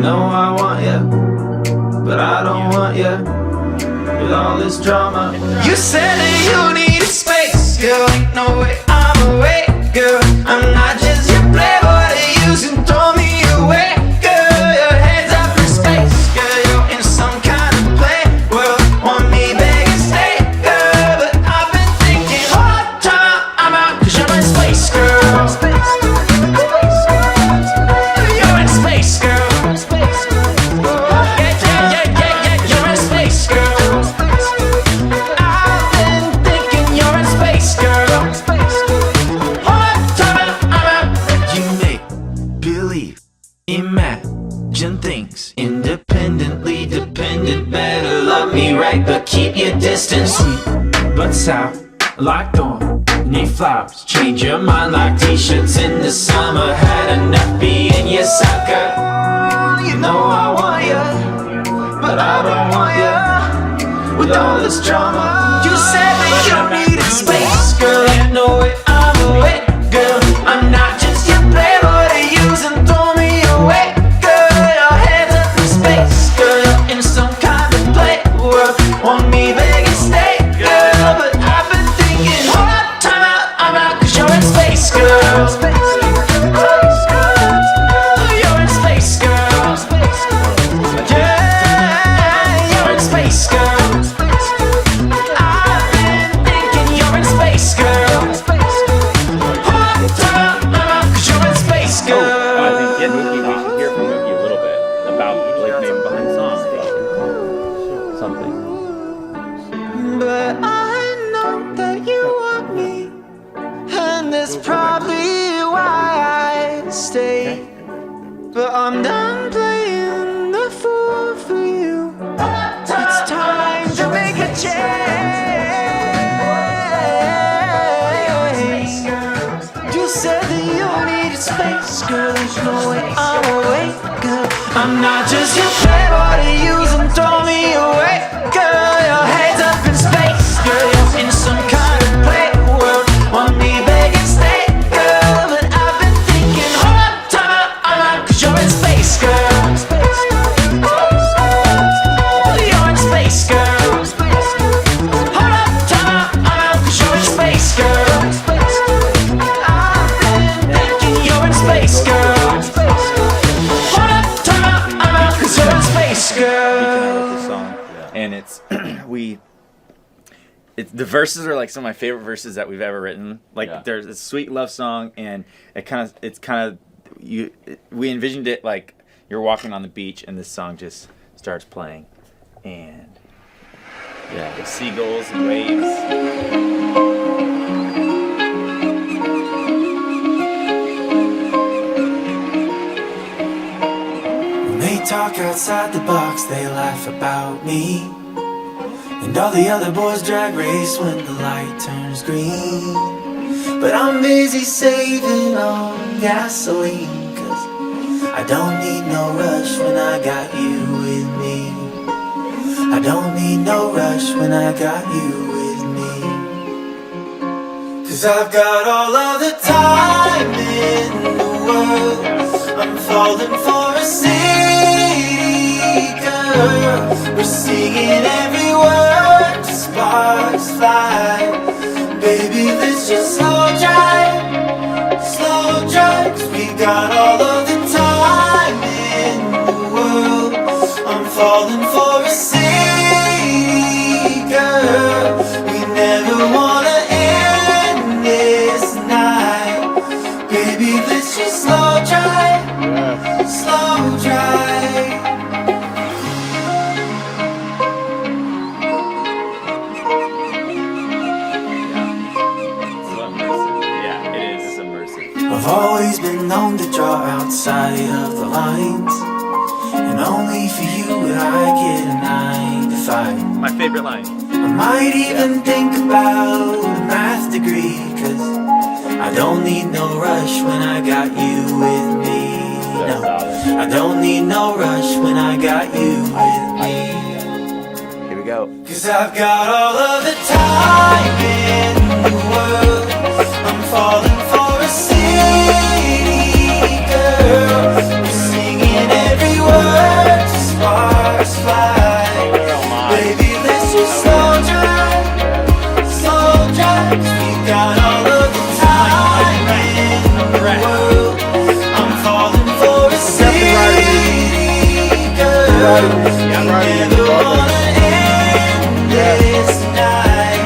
know I want you, but I don't want you with all this drama. You said that you needed space, girl. Ain't no way I'm awake, girl. I'm not just your playboy that you can throw me away, girl. Your head's up in space, girl. You're in some kind of play world. Want me begging, stay, girl, but I've been thinking, hold time, I'm out, 'cause you're in space, girl. You're in space, girl. Yeah, you're in space, girl. I've been thinking you're in space, girl. Hold time, I'm out. You make believe, imagine things independently dependent. Better love me right, but keep your distance. Sweet but sour, like thorn, need flowers. Change your mind like t-shirts in the summer. Had enough being your sucker. You know I want you, but I don't want you with all this drama. You said that you needed space, girl. Ain't no way I'm awake, girl. I'm not just your playboy to use and throw me away, girl. Your head's up in space, girl. You're in some kind of play world. Want me begging, stay, girl, but I've been thinking, hold up, time out, I'm out, 'cause you're in space, girl. You're in space, girl. Yeah, you're in space, girl. I've been thinking you're in space, girl. Hold up, time out, I'm out, 'cause you're in space, girl. I think we should hear from Mookie a little bit about like name behind songs. Something. But I know that you want me, and that's probably why I stay. But I'm done playing the fool for you. It's time to make a change. You said that you needed space, girl. There's no way I'm awake, girl. I'm not just your playboy to use and throw me away, girl. Your head's up in space, girl. You're in some kind of play world. Want me begging, stay, girl, but I've been thinking, hold up, time out, I'm out, 'cause you're in space, girl. You're in space, girl. Hold up, time out, I'm out, 'cause you're in space, girl. I've been thinking you're in space, girl. Hold up, time out, I'm out, 'cause you're in space, girl. This song, and it's the verses are like some of my favorite verses that we've ever written. Like there's a sweet love song, and we envisioned it like you're walking on the beach, and this song just starts playing, and the seagulls and waves. When they talk outside the box, they laugh about me. And all the other boys drag race when the light turns green. But I'm busy saving on gasoline, 'cause I don't need no rush when I got you with me. I don't need no rush when I got you with me. 'Cause I've got all of the time in the world. I'm falling for a city girl. We're singing every word to sparks fly. Baby, let's just slow drive, 'cause we got all of the time in the world. I'm falling for a city girl. We never wanna end this night. Baby, let's just slow drive, slow drive. I've always been known to draw outside of the lines, and only for you would I get a 9 to 5. My favorite line. I might even think about a math degree, 'cause I don't need no rush when I got you with me. No, I don't need no rush when I got you with me. Here we go. 'Cause I've got all of the time in the world. I'm falling for a city girl. We're singing every word. never wanna end this night.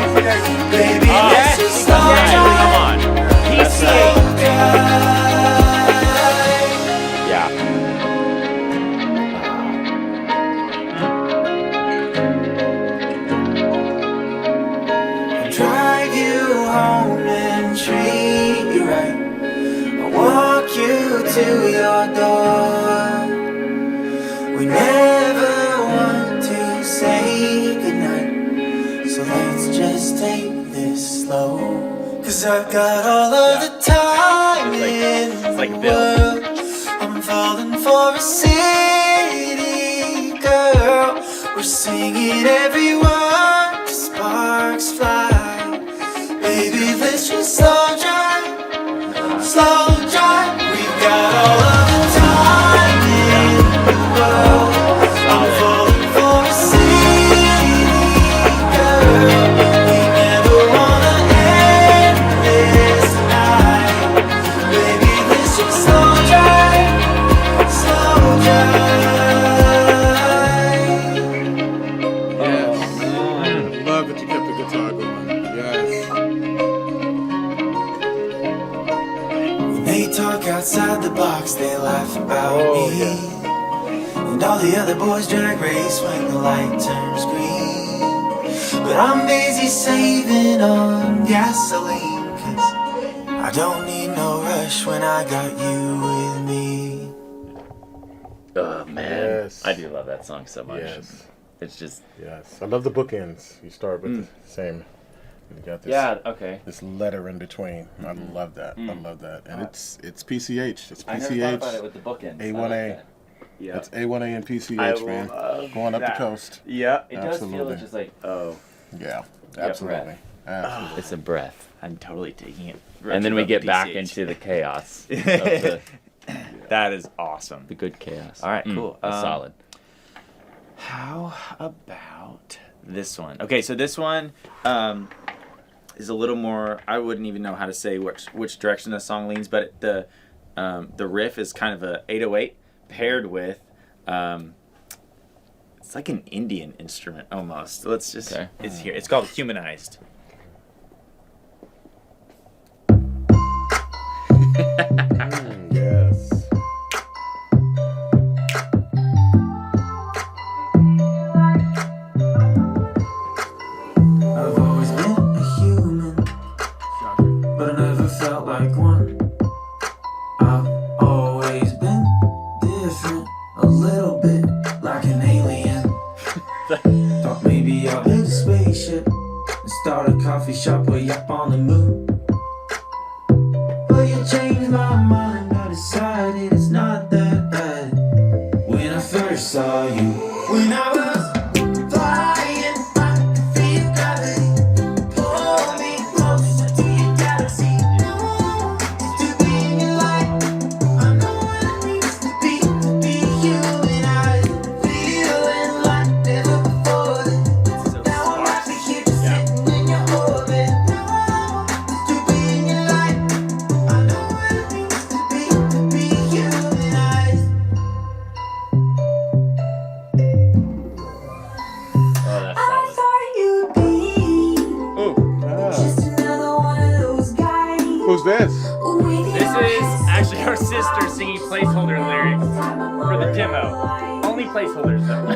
Baby, let's just slow Come down. on. Slow down. Yeah. Drive you home and treat you right. I'll walk you to your door. We never want to say goodnight, so let's just take this slow. Cause I've got all of the time in it's like the Bill. world. I'm falling for a city girl. We're singing every word, sparks fly. Baby, let's just slow drive, slow drive. We've got all of the time in the world. I'm falling for a city girl. We never wanna end this night. Baby, let's just slow drive, slow drive. Love that you kept the guitar going. Yes. When they talk outside the box, they laugh about me. And all the other boys drag race when the light turns green. But I'm busy saving on gasoline, 'cause I don't need no rush when I got you with me. Oh man, Yes. I do love that song so much. Yes. It's just Yes. I love the bookends. You start with the same. You got this. okay. This letter in between. I love that. I love that. And it's PCH. It's I never PCH. thought about it with the bookends. A1A. Yeah, It's A1A and PCH, man. Going up the coast. Yeah, it does feel Absolutely. just like Yeah. Absolutely. breath. Absolutely. it's a breath. I'm totally taking it. And then we get back PCH. into the chaos. Of the That is awesome. good chaos. All right, cool. That's solid. How about this one? Okay, so this one is a little more. I wouldn't even know how to say which direction the song leans, but the riff is kind of a 808 paired with it's like an Indian instrument almost. Let's just Okay. it's here. It's called Humanized. Yes. I've always been a human, but I never felt like one. I've always been different, a little bit like an alien. Thought maybe I'll build a spaceship and start a coffee shop way up on the moon. But you changed my mind, I decided it's not that bad. When I first saw you, when I was flying, I could feel gravity pull me closer to your galaxy. To be in your light, I know what it means to be humanized. Feeling like never before. Now I'm right here just sitting in your orbit. To be in your light, I know what it means to be humanized. Oh, that's I solid. thought you'd be just another one of those guys. Who's this? This is actually our sister singing placeholder lyrics for the demo. Only placeholders though.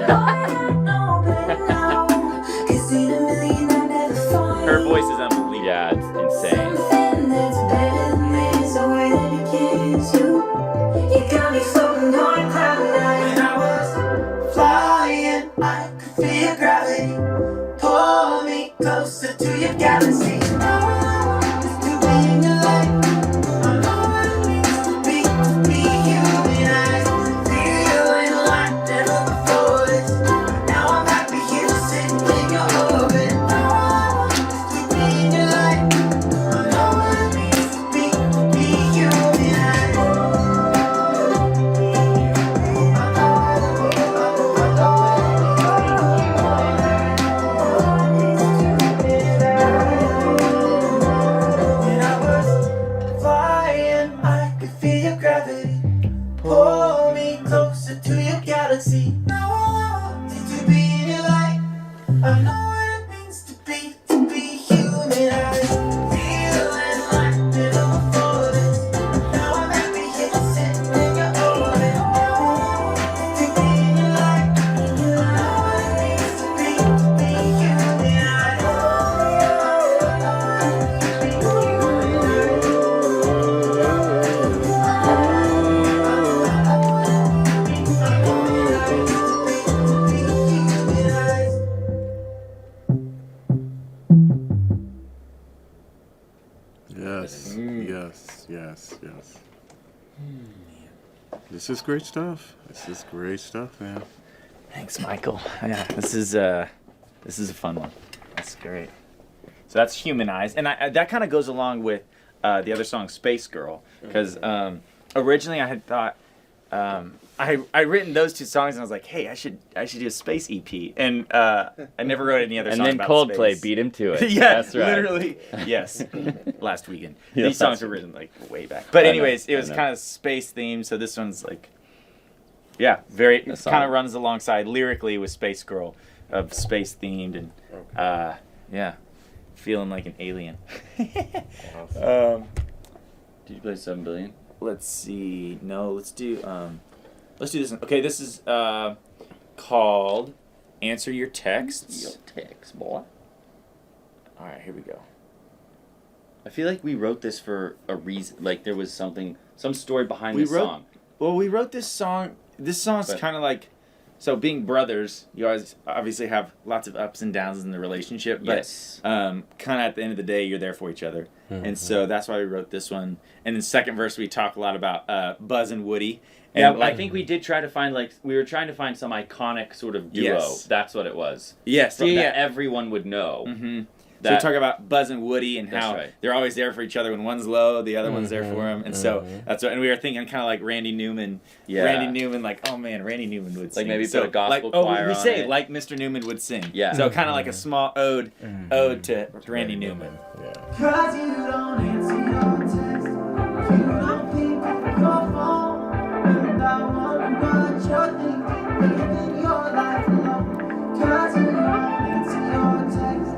Her voice is unbelievable. Yeah, it's insane. Something that's better than this, the way that it gives you. You got me floating on cloud nine. When I was flying, I could feel gravity pull me closer to your galaxy. To be in your light, I know what it means to be humanized. Feeling like never before this. Now I'm happy here sitting in your orbit. To be in your light, I know what it means to be humanized. When I was flying, I could feel your gravity pull me closer to your galaxy. Now is great stuff. This is great stuff, man. Thanks, Michael. Yeah, this is a fun one. That's great. So that's Humanized, and that kind of goes along with the other song, Space Girl, because originally I had thought I written those two songs, and I was like, hey, I should do a space EP, and I never wrote any other And songs then about Coldplay space. beat him to it. Yeah, That's right. literally. Yes, last weekend. Yeah, These songs that's- were written like way back. But I know, anyways, it I was know. kind of space themed, so this one's like, yeah, very That's kind of solid. runs alongside lyrically with Space Girl, of space themed, and yeah, feeling like an alien. Did you play 7 Billion? Let's see. No, let's do this one. Okay, this is called Answer Your Texts. Your text, boy. All right, here we go. I feel like we wrote this for a reason. Like there was some story behind We this wrote- song. Well, we wrote this song. This song's But- kind of like, so being brothers, you always obviously have lots of ups and downs in the relationship. But Yes. kind of at the end of the day, you're there for each other. And so that's why we wrote this one. And in the second verse, we talk a lot about Buzz and Woody. And Yeah, like, I think we did try to find we were trying to find some iconic sort of duo. Yes. That's what it was. yes, That yeah. everyone would know. Mm-hmm. So we talk about Buzz and Woody and That's how right. they're always there for each other. When one's low, the other one's there for him. And so that's what. And we were thinking kind of like Randy Newman. Yeah. Randy Newman, like, oh man, Randy Newman would sing. maybe so, put a gospel like, choir we on say it. like Mr. Newman would sing. Yeah. So kind of like a small ode to Randy Newman. Yeah. Cause you don't answer your text, you don't pick up your phone, and I wonder what you're thinking, living your life alone. Cause you don't answer your text,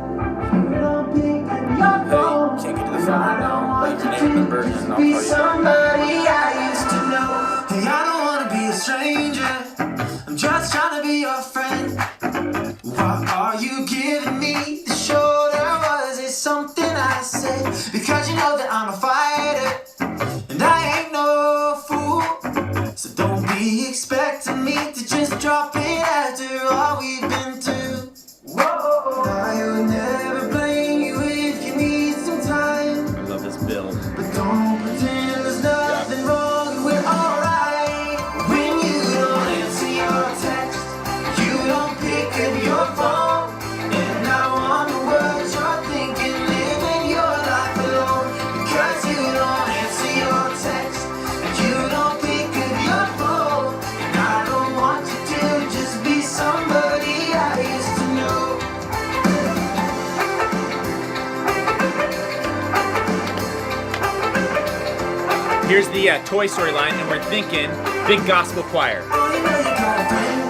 you don't pick up your phone, can't get to the and phone I right now. don't want Like, you name the to person, just I'll be call you. somebody I used to know. Hey, I don't wanna be a stranger, I'm just trying to be your friend. What are you giving me? The shorter was it something I said? Because you know that I'm a fighter, and I ain't no fool. So don't be expecting me to just drop it after all we've been through. Whoa, I would never blame you if you need some time, I love this build. but don't pretend there's nothing wrong and we're alright. When you don't answer your text, you don't pick up your phone, and I wonder what you're thinking, living your life alone. Because you don't answer your text, and you don't pick up your phone, and I don't want you to just be somebody I used to know. Here's the Toy Story line, and we're thinking big gospel choir. Oh, you know you got a friend,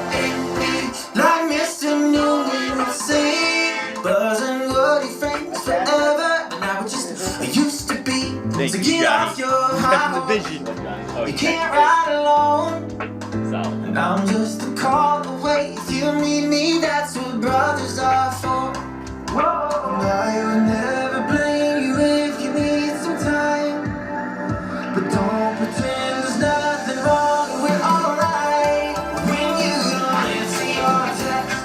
like Mr. Newman would say, Buzz and Woody friends forever, and I would just used to be. Thank So you, get Johnny. off your high The vision. Oh, You can't ride alone, Solid. and I'm just a call away. If you need me, that's what brothers are for. Whoa, and I would never blame you if you need some time, but don't pretend there's nothing wrong and we're alright. When you don't answer your text,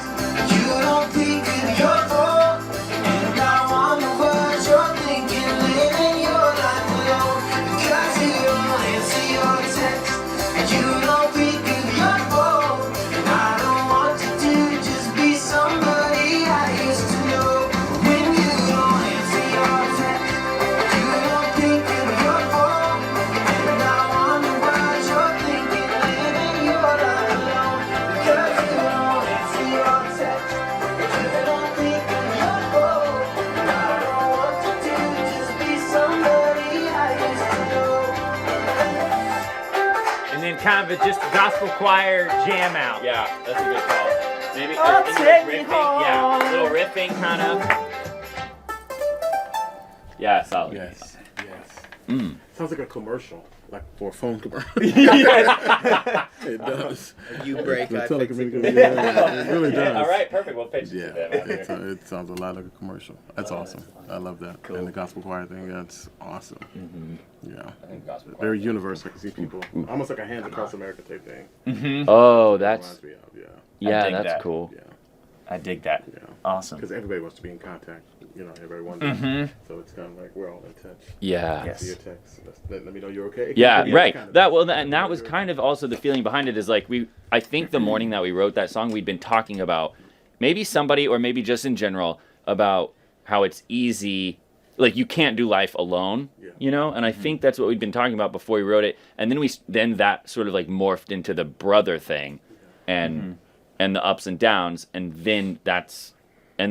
you don't pick up your phone, and I wonder what you're thinking, living your life alone. Because you don't answer your text, and you don't pick up your phone, and I don't want you to just be somebody I used to know. When you don't answer your text, you don't pick up your phone, and I wonder what you're thinking, living your life alone. Because you don't answer your text, you don't pick up your phone, and I don't want you to just be somebody I used to know. And then kind of just a gospel choir jam out. Yeah, that's a good call. Maybe Oh, English take me riffing. Yeah, home. a little riffing kind of. Yeah, solid. Yes. Yes. Mm. Sounds like a commercial, like for a phone commercial. It does. You break, The I fix it. telecommunications, yeah, it really does. All right, perfect. We'll pitch Yeah, it to them. it sounds a lot like a commercial. That's awesome. I love that. And the gospel choir thing, that's awesome. Yeah. I think gospel choir. Very universal. I can see people, almost like a Hands Across America type thing. Oh, that's Reminds me of, yeah. yeah, dig that's that. cool. Yeah. I dig that. Yeah. Awesome. Because everybody wants to be in contact. You know, everybody wants. So it's kind of like we're all in touch. Yeah. Yes. See your text. Let me know you're okay. Yeah, Yeah, right. kind of. And that was kind of also the feeling behind it is like I think the morning that we wrote that song, we'd been talking about maybe somebody or maybe just in general about how it's easy, like you can't do life alone, you know? And I think that's what we'd been talking about before we wrote it. And then that sort of like morphed into the brother thing and the ups and downs. And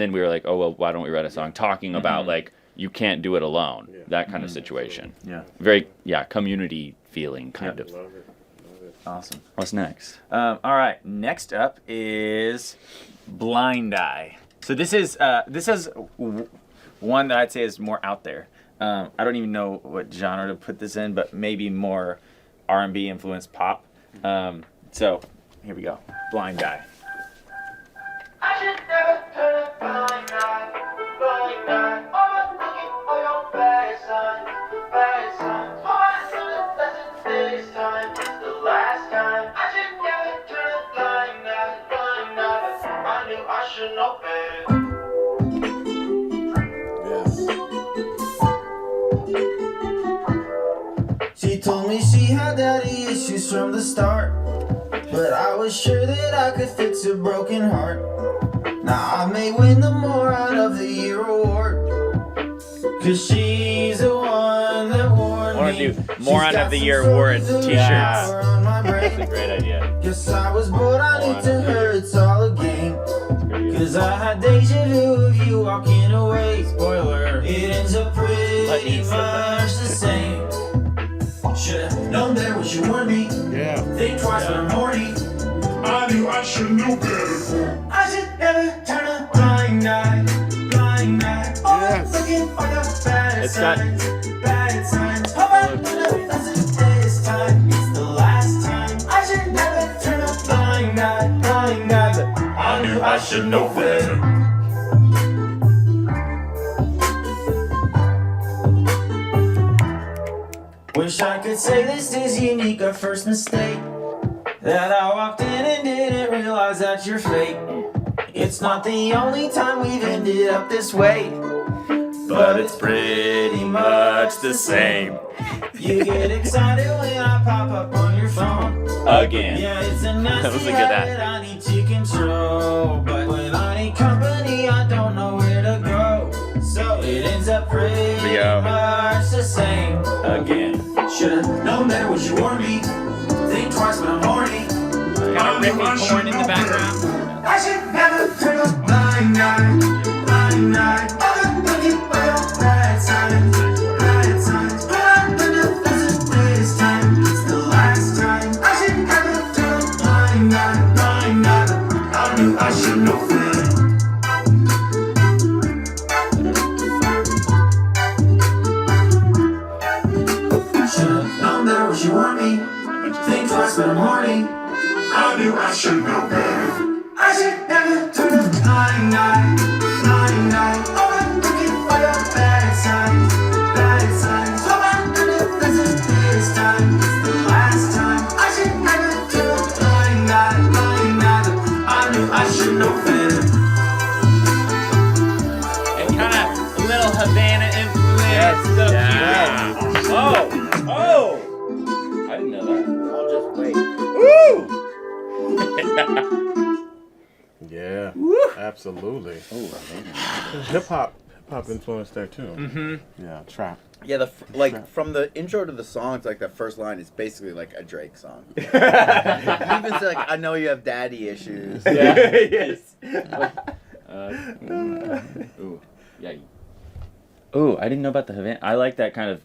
then we were like, oh, well, why don't we write a song talking about like, you can't do it alone, that kind of situation. Yeah. Very, community feeling kind of. Love it. Awesome. What's next? All right. Next up is Blind Eye. So this is one that I'd say is more out there. I don't even know what genre to put this in, but maybe more R&B influenced pop. So here we go. Blind Eye. I should never turn a blind eye, blind eye. Always looking for your bad signs, bad signs. Oh, I should've listened this time, it's the last time. I should never turn a blind eye, but I knew I should know better. Yes. She told me she had daddy issues from the start, but I was sure that I could fix her broken heart. Now I may win the Moron of the Year award, 'cause she's the one that warned Wanna me. do Moron of the Year award t-shirts. That's a great idea. Guess I was bored on it to her, it's all a game. 'Cause I had deja vu of you walking away. Spoiler, it ends up pretty much the same. Should've known better when she warned me. Yeah. Think twice when I'm horny. I knew I should know better. I should never turn a blind eye, blind eye. Always looking for the bad It's got- signs, bad signs. Hope I learned a lesson this time. It's the last time. I should never turn a blind eye, blind eye. But I knew I should know better. Wish I could say this is unique, our first mistake. That I walked in and didn't realize that's your fate. It's not the only time we've ended up this way, But it's pretty much the same. You get excited when I pop up on your phone. Again. Yeah, it's a nasty That was a good habit ad. I need to control. But when I need company, I don't know where to go. So it ends up pretty go. much the same. Again. Should've known better when you warned me. Think twice when I'm horny. Got a riffy horn in the background. I should never turn a blind eye, blind eye. Always looking for your bad signs, bad signs. But I learned a lesson this time. It's the last time. I should never turn a blind eye, blind eye. I knew I should know better. Should've known better when she warned me. Think twice when I'm horny. I knew I should know better. I should never turn a blind eye, blind eye. Always looking for your bad signs, bad signs. Hope I learned a lesson this time. It's the last time. I should never turn a blind eye, blind eye. I knew I should know better. And kind of a little Havana influence. So Yeah. cute. Oh! I didn't know that. I'll just wait. Yeah. Absolutely. Oh, man. Hip hop influence there too. Mm-hmm. Yeah. Trap. Yeah, from the intro to the song, it's like the first line is basically like a Drake song. He even said like, "I know you have daddy issues." Yes. Ooh. Yeah. Ooh, I didn't know about the Havana. I like that kind of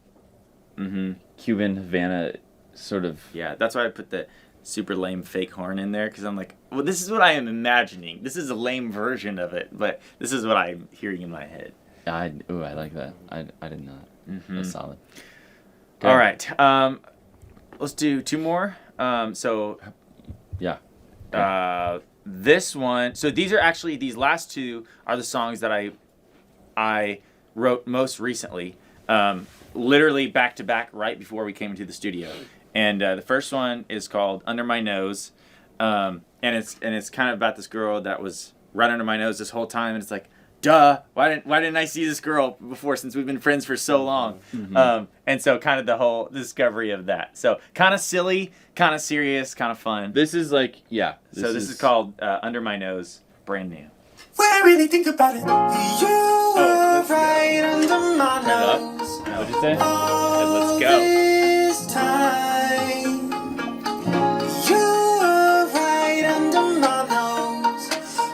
Cuban Havana sort of. Yeah, that's why I put the super lame fake horn in there, because I'm like, well, this is what I am imagining. This is a lame version of it, but this is what I'm hearing in my head. I like that. I didn't know that. That's solid. Okay. All right. Let's do two more. Yeah. This one. So these last two are the songs that I wrote most recently, literally back to back, right before we came into the studio. And the first one is called "Under My Nose," and it's kind of about this girl that was right under my nose this whole time, and it's like, duh, why didn't I see this girl before, since we've been friends for so long? And so kind of the whole discovery of that. So kind of silly, kind of serious, kind of fun. This is like, yeah. This is called Under My Nose, brand new. When I really think about it, you were right under my Turn it up. nose. What'd you say? Let's go. This time, you were right under my nose.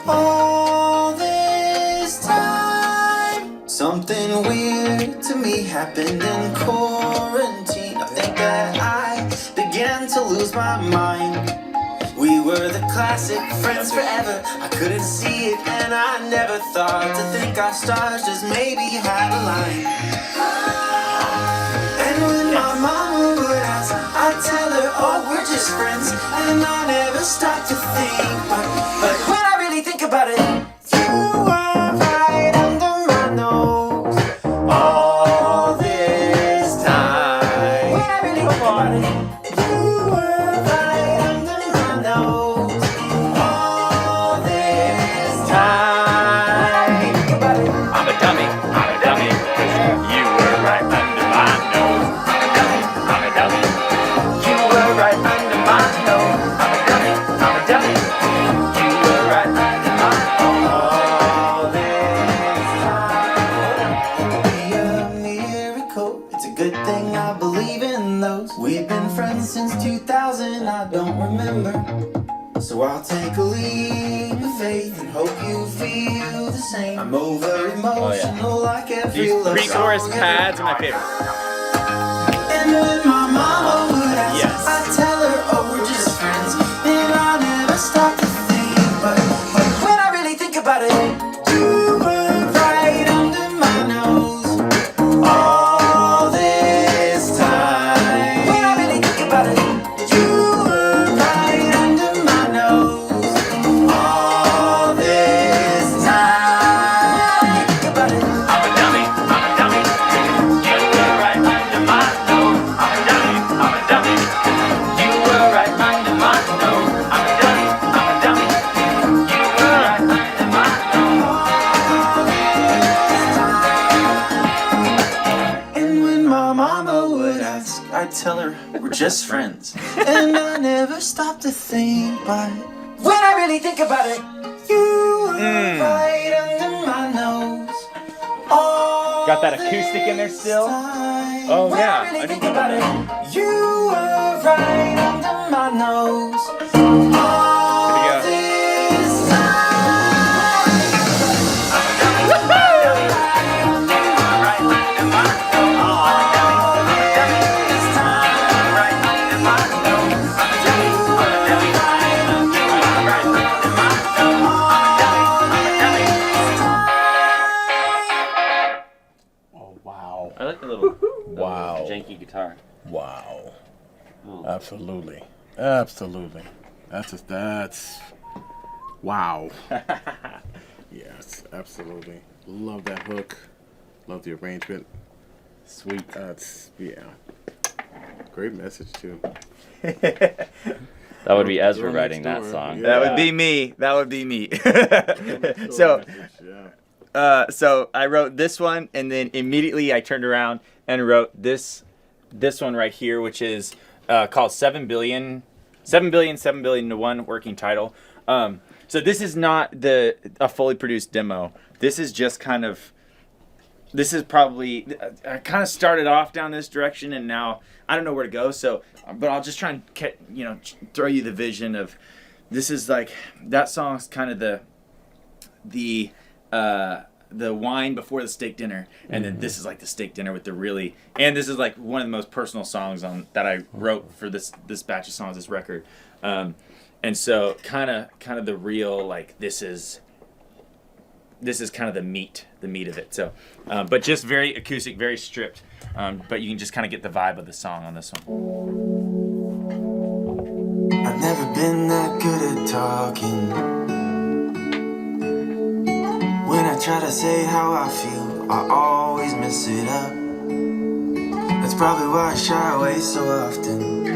All this time, something weird to me happened in quarantine. I think that I began to lose my mind. We were the classic friends forever. I couldn't see it, and I never thought to think our stars just maybe had a line. And when my mama would ask, I'd tell her, oh, we're just friends. And I never stopped to think, but when I really think about it, you were right under my nose all this time. When I really think about it, you were right under my nose all this time. I'm a dummy, 'cause you were right under my nose. I'm a dummy, you were right under my nose. I'm a dummy, you were right under my nose. All this time. Be a miracle. It's a good thing I believe in those. We've been friends since 2000, I don't remember. So I'll take a leap of faith and hope you feel the same. I'm over emotional like every These love pre-chorus song pads are my favorite. And when my mama would ask, Yes. I'd tell her, oh, we're just friends. And I never stopped to think, but when I really think about it, you were right under my nose all this time. When I really think about it, you were right under my nose all this time. Think about it. I'm a dummy, you were right under my nose. I'm a dummy, you were right under my nose. I'm a dummy, you were right under my nose. And when my mama would ask, I'd tell her we're just friends. And I never stopped to think, but when I really think about it, you were right under my nose. All Got that acoustic in there still? time. Oh, When yeah, I really I think didn't about know it, you were right under my nose. All Here we go. this time. Oh, wow. I like the little Wow. janky guitar. Wow. Oh. Absolutely. That's wow. Yes, absolutely. Love that hook. Love the arrangement. Sweet. That's great message too. That would be Ezra Girl writing next that door. song. Yeah. That would be me. So, so I wrote this one, and then immediately I turned around and wrote this one right here, which is called 7 billion to 1 working title. So this is not a fully produced demo. This is just this is probably, I kind of started off down this direction, and now I don't know where to go. So, but I'll just try and throw you the vision of, this is like, that song's kind of the wine before the steak dinner, and then this is like the steak dinner with and this is like one of the most personal songs that I wrote for this batch of songs, this record. And so kind of the real, like, this is kind of the meat of it. So, but just very acoustic, very stripped. But you can just kind of get the vibe of the song on this one. I've never been that good at talking. When I try to say how I feel, I always mess it up. That's probably why I shy away so often.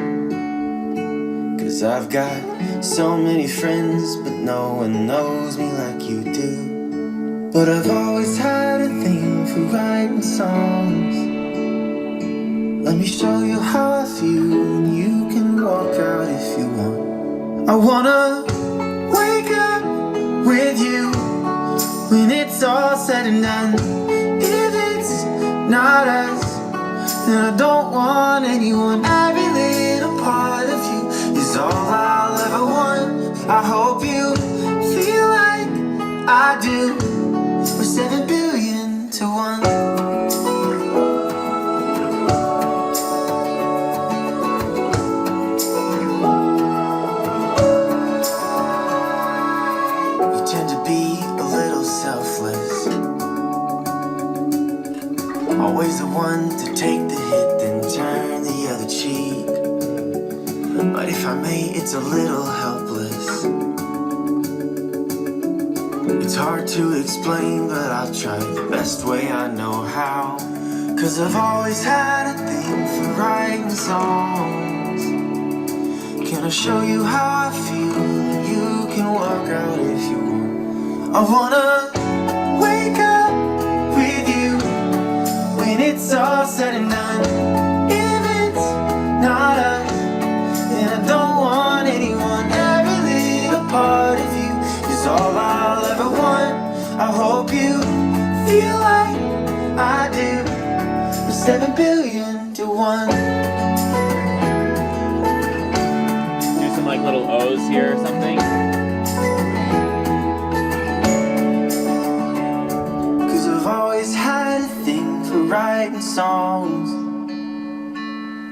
'Cause I've got So many friends, but no one knows me like you do. But I've always had a thing for writing songs. Let me show you how I feel, and you can walk out if you want. I wanna wake up with you when it's all said and done. If it's not us, then I don't want anyone. Every little part of you is all I'll ever want. I hope you feel like I do. We're 7 billion to 1. You tend to be a little selfless, always the one to take the hit, then turn the other cheek. But if I may, it's a little helpless. It's hard to explain, but I'll try the best way I know how. 'Cause I've always had a thing for writing songs. Can I show you how I feel? You can walk out if you want. I wanna wake up with you when it's all said and done. If it's not us, then I don't want anyone. Every little part of you is all I'll ever want. I hope you feel like I do. We're 7 billion to 1. Do some like little O's here or something. 'Cause I've always had a thing for writing songs.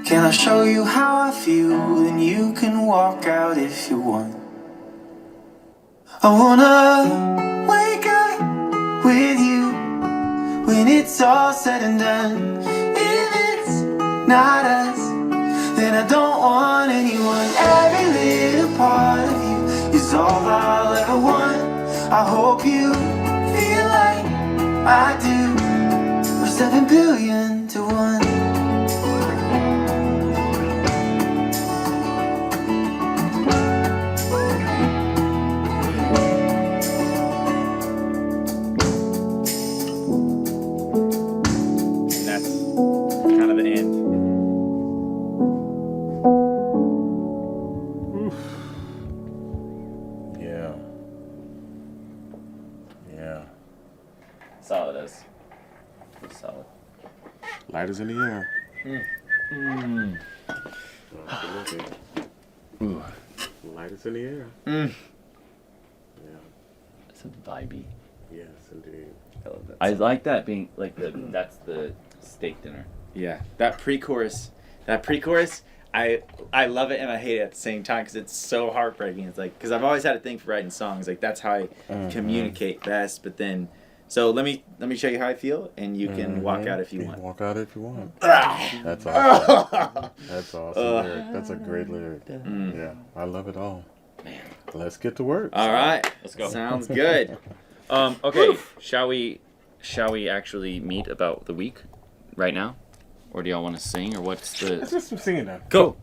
Can I show you how I feel? Then you can walk out if you want. I wanna wake up with you when it's all said and done. If it's not us, then I don't want anyone. Every little part of you is all I'll ever want. I hope you feel like I do. We're 7 billion to 1. And that's kind of the end. Yeah. Yeah. Solid as. Solid. Lighters in the air. Absolutely. Ooh, Lighters in the air. Mm. Yeah. that's a vibey. Yes, indeed. I love that. I like that being like that's the steak dinner. Yeah, that pre-chorus, I love it and I hate it at the same time because it's so heartbreaking. It's like, because I've always had a thing for writing songs. Like that's how I communicate best. But then, so let me show you how I feel, and you can walk out if you want. Walk out if you want. That's awesome. That's awesome lyric. That's a great lyric. Yeah, I love it all. Man, let's get to work. All right, Let's go. Sounds good. Okay, shall we actually meet about the week right now, or do y'all want to sing, or what's the? Let's just sing it now. Go.